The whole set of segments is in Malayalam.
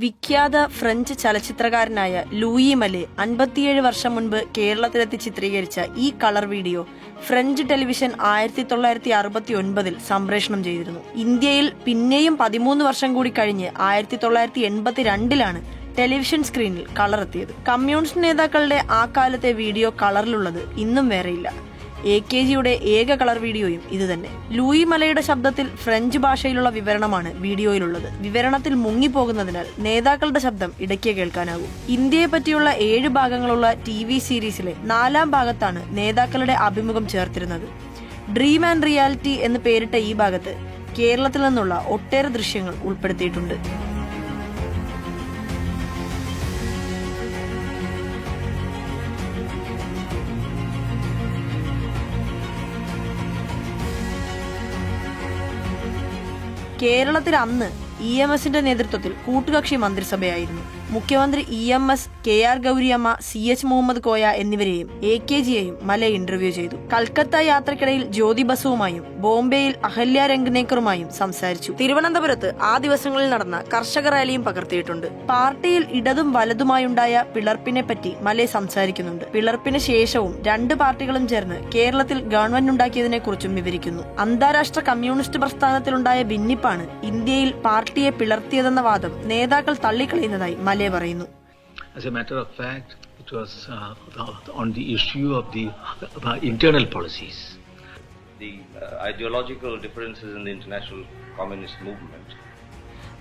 വിഖ്യാത ഫ്രഞ്ച് ചലച്ചിത്രകാരനായ ലൂയി മലെ 57 വർഷം മുൻപ് കേരളത്തിലെത്തി ചിത്രീകരിച്ച ഈ കളർ വീഡിയോ ഫ്രഞ്ച് ടെലിവിഷൻ 1969 സംപ്രേഷണം ചെയ്തിരുന്നു. ഇന്ത്യയിൽ പിന്നെയും 13 വർഷം കൂടി കഴിഞ്ഞ് 1982 ടെലിവിഷൻ സ്ക്രീനിൽ കളർ എത്തിയത്. കമ്മ്യൂണിസ്റ്റ് നേതാക്കളുടെ ആ കാലത്തെ വീഡിയോ കളറിലുള്ളത് ഇന്നും വേറെയില്ല. AKGയുടെ ഏക കളർ വീഡിയോയും ഇത് തന്നെ. ലൂയി മലയുടെ ശബ്ദത്തിൽ ഫ്രഞ്ച് ഭാഷയിലുള്ള വിവരണമാണ് വീഡിയോയിലുള്ളത്. വിവരണത്തിൽ മുങ്ങിപ്പോകുന്നതിനാൽ നേതാക്കളുടെ ശബ്ദം ഇടയ്ക്ക് കേൾക്കാനാകും. ഇന്ത്യയെ പറ്റിയുള്ള 7 ഭാഗങ്ങളുള്ള TV സീരീസിലെ 4ാം ഭാഗത്താണ് നേതാക്കളുടെ അഭിമുഖം ചേർത്തിരുന്നത്. ഡ്രീം ആൻഡ് റിയാലിറ്റി എന്ന് പേരിട്ട ഈ ഭാഗത്ത് കേരളത്തിൽ നിന്നുള്ള ഒട്ടേറെ ദൃശ്യങ്ങൾ ഉൾപ്പെടുത്തിയിട്ടുണ്ട്. കേരളത്തിൽ അന്ന് EMSന്റെ നേതൃത്വത്തിൽ കൂട്ടുകക്ഷി മന്ത്രിസഭയായിരുന്നു. മുഖ്യമന്ത്രി EMS, KR Gouriamma, CH Muhammad Koya എന്നിവരെയും AKGയെയും മല ഇന്റർവ്യൂ ചെയ്തു. കൽക്കത്ത യാത്രക്കിടയിൽ ജ്യോതി ബസുവുമായും ബോംബെയിൽ അഹല്യ രംഗനേക്കറുമായും സംസാരിച്ചു. തിരുവനന്തപുരത്ത് ആ ദിവസങ്ങളിൽ നടന്ന കർഷക റാലിയും പകർത്തിയിട്ടുണ്ട്. പാർട്ടിയിൽ ഇടതും വലതുമായുണ്ടായ പിളർപ്പിനെ പറ്റി മല സംസാരിക്കുന്നുണ്ട്. പിളർപ്പിന് ശേഷവും 2 പാർട്ടികളും ചേർന്ന് കേരളത്തിൽ ഗവൺമെന്റ് ഉണ്ടാക്കിയതിനെ കുറിച്ചും വിവരിക്കുന്നു. അന്താരാഷ്ട്ര കമ്മ്യൂണിസ്റ്റ് പ്രസ്ഥാനത്തിലുണ്ടായ ഭിന്നിപ്പാണ് ഇന്ത്യയിൽ പാർട്ടിയെ പിളർത്തിയതെന്ന വാദം നേതാക്കൾ തള്ളിക്കളയുന്നതായി മല പറയുന്നു. As a matter of fact, it was on the issue of the internal policies. The ideological differences in the international communist movement.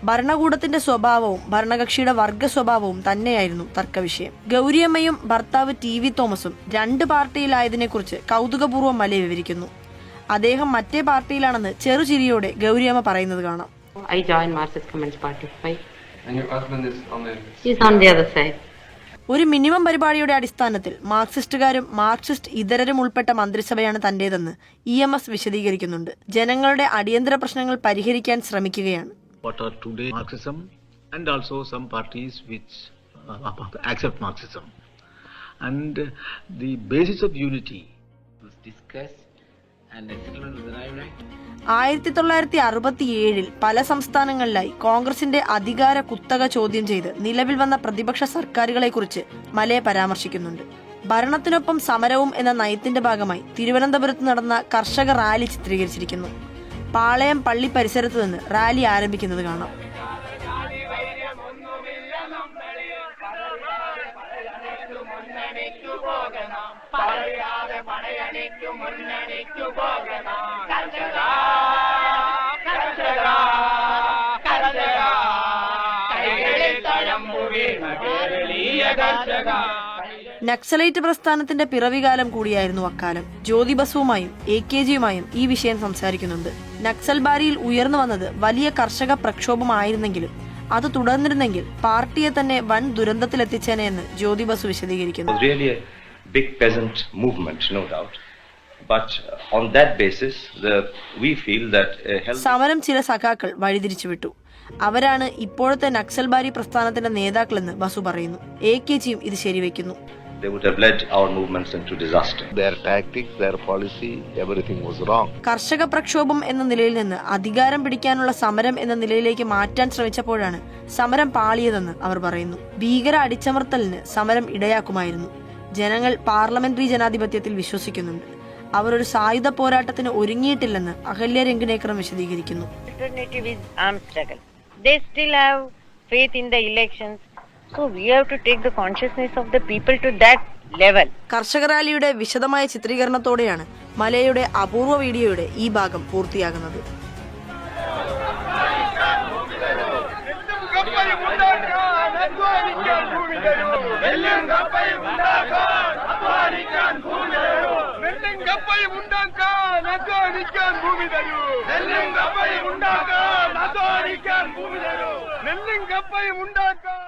ഭരണകൂടത്തിന്റെ സ്വഭാവവും ഭരണകക്ഷിയുടെ വർഗ സ്വഭാവവും തന്നെയായിരുന്നു തർക്കവിഷയം. ഗൗരിയമ്മയും ഭർത്താവ് TV തോമസും 2 പാർട്ടിയിലായതിനെ കുറിച്ച് കൗതുകപൂർവ്വം മല വിവരിക്കുന്നു. അദ്ദേഹം മറ്റേ പാർട്ടിയിലാണെന്ന് ചെറുചിരിയോടെ ഗൗരിയമ്മ പറയുന്നത് കാണാം. I joined Marxist Communist Party. Why? And your husband is on the... He's on the other side. ഒരു മിനിമം പരിപാടിയുടെ അടിസ്ഥാനത്തിൽ മാർക്സിസ്റ്റുകാരും മാർക്സിസ്റ്റ് ഇതരരും ഉൾപ്പെട്ട മന്ത്രിസഭയാണ് തന്റേതെന്ന് EMS വിശദീകരിക്കുന്നുണ്ട്. ജനങ്ങളുടെ അടിയന്തര പ്രശ്നങ്ങൾ പരിഹരിക്കാൻ ശ്രമിക്കുകയാണ്. What are today Marxism and also some parties which accept Marxism. And the basis of unity was discussed and a settlement was arrived at. 1967 പല സംസ്ഥാനങ്ങളിലായി കോൺഗ്രസിന്റെ അധികാര കുത്തക ചോദ്യം ചെയ്ത് നിലവിൽ വന്ന പ്രതിപക്ഷ സർക്കാരുകളെക്കുറിച്ച് മലയെ പരാമർശിക്കുന്നുണ്ട്. ഭരണത്തിനൊപ്പം സമരവും എന്ന നയത്തിന്റെ ഭാഗമായി തിരുവനന്തപുരത്ത് നടന്ന കർഷക റാലി ചിത്രീകരിച്ചിരിക്കുന്നു. പാളയം പള്ളി പരിസരത്ത് നിന്ന് റാലി ആരംഭിക്കുന്നത് കാണാം. നക്സലൈറ്റ് പ്രസ്ഥാനത്തിന്റെ പിറവികാലം കൂടിയായിരുന്നു അക്കാലം. ജ്യോതി ബസുവുമായും AKGയുമായും ഈ വിഷയം സംസാരിക്കുന്നുണ്ട്. നക്സൽബാരിയിൽ ഉയർന്നു വന്നത് വലിയ കർഷക പ്രക്ഷോഭമായിരുന്നെങ്കിലും അത് തുടർന്നിരുന്നെങ്കിൽ പാർട്ടിയെ തന്നെ വൻ ദുരന്തത്തിലെത്തിച്ചേനെ എന്ന് ജ്യോതി ബസു വിശദീകരിക്കുന്നു. Big peasant movement, no doubt. But on that basis, we feel that സമരം ചില സഖാക്കൾ വഴിതിരിച്ചുവിട്ടു. അവരാണ് ഇപ്പോഴത്തെ നക്സൽബാരി പ്രസ്ഥാനത്തിന്റെ നേതാക്കളെന്ന് ബസു പറയുന്നു. AKGയും ഇത് ശരിവെക്കുന്നു. They would have led our movements into disaster. Their tactics, their policy, everything was wrong. കർഷക പ്രക്ഷോഭം എന്ന നിലയിൽ നിന്ന് അധികാരം പിടിക്കാനുള്ള സമരം എന്ന നിലയിലേക്ക് മാറ്റാൻ ശ്രമിച്ചപ്പോഴാണ് സമരം പാളിയതെന്ന് അവർ പറയുന്നു. ഭീകര അടിച്ചമർത്തലിന് സമരം ഇടയാക്കുമായിരുന്നു. ജനങ്ങൾ പാർലമെന്ററി ജനാധിപത്യത്തിൽ വിശ്വസിക്കുന്നുണ്ട്. അവർ ഒരു സായുധ പോരാട്ടത്തിന് ഒരുങ്ങിയിട്ടില്ലെന്ന് അഹല്യ രംഗനേക്കറും വിശദീകരിക്കുന്നു. They still have faith in the elections. So we have to take the consciousness of the people to that level. കർഷക റാലിയുടെ വിശദമായ ചിത്രീകരണത്തോടെയാണ് മലയുടെ അപൂർവ വീഡിയോയുടെ ഈ ഭാഗം പൂർത്തിയാകുന്നത്. നെല്ലും കപ്പയും ഉണ്ടാക്കാൻ